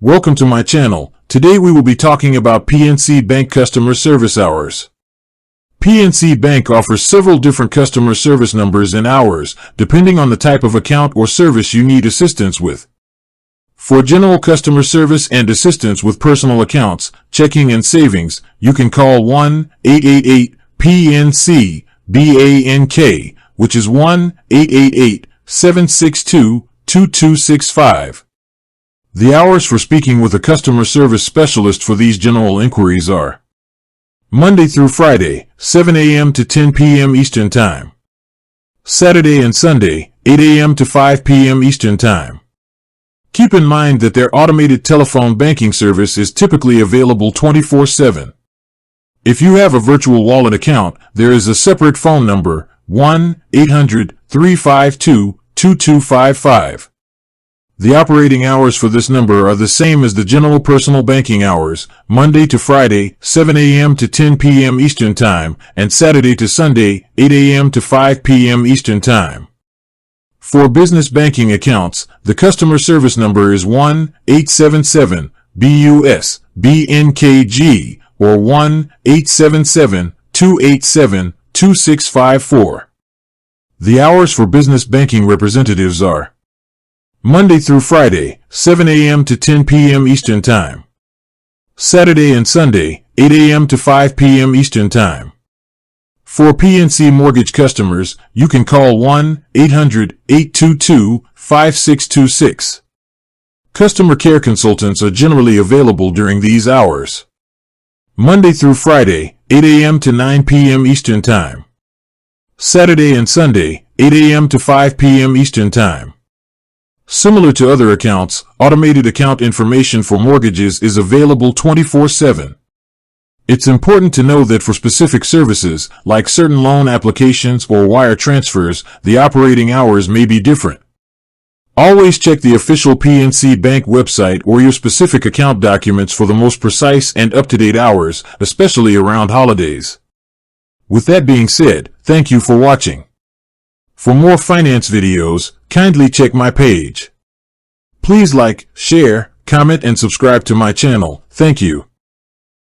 Welcome to my channel. Today we will be talking about PNC Bank customer service hours. PNC Bank offers several different customer service numbers and hours, depending on the type of account or service you need assistance with. For general customer service and assistance with personal accounts, checking and savings, you can call 1-888-PNC-BANK, which is 1-888-762-2265. The hours for speaking with a customer service specialist for these general inquiries are Monday through Friday, 7 a.m. to 10 p.m. Eastern Time. Saturday and Sunday, 8 a.m. to 5 p.m. Eastern Time. Keep in mind that their automated telephone banking service is typically available 24/7. If you have a virtual wallet account, there is a separate phone number, 1-800-352-2255. The operating hours for this number are the same as the general personal banking hours, Monday to Friday, 7 a.m. to 10 p.m. Eastern Time, and Saturday to Sunday, 8 a.m. to 5 p.m. Eastern Time. For business banking accounts, the customer service number is 1-877-BUS-BNKG or 1-877-287-2654. The hours for business banking representatives are Monday through Friday, 7 a.m. to 10 p.m. Eastern Time. Saturday and Sunday, 8 a.m. to 5 p.m. Eastern Time. For PNC mortgage customers, you can call 1-800-822-5626. Customer care consultants are generally available during these hours. Monday through Friday, 8 a.m. to 9 p.m. Eastern Time. Saturday and Sunday, 8 a.m. to 5 p.m. Eastern Time. Similar to other accounts, automated account information for mortgages is available 24/7. It's important to know that for specific services, like certain loan applications or wire transfers, the operating hours may be different. Always check the official PNC Bank website or your specific account documents for the most precise and up-to-date hours, especially around holidays. With that being said, thank you for watching. For more finance videos, kindly check my page. Please like, share, comment, and subscribe to my channel. Thank you.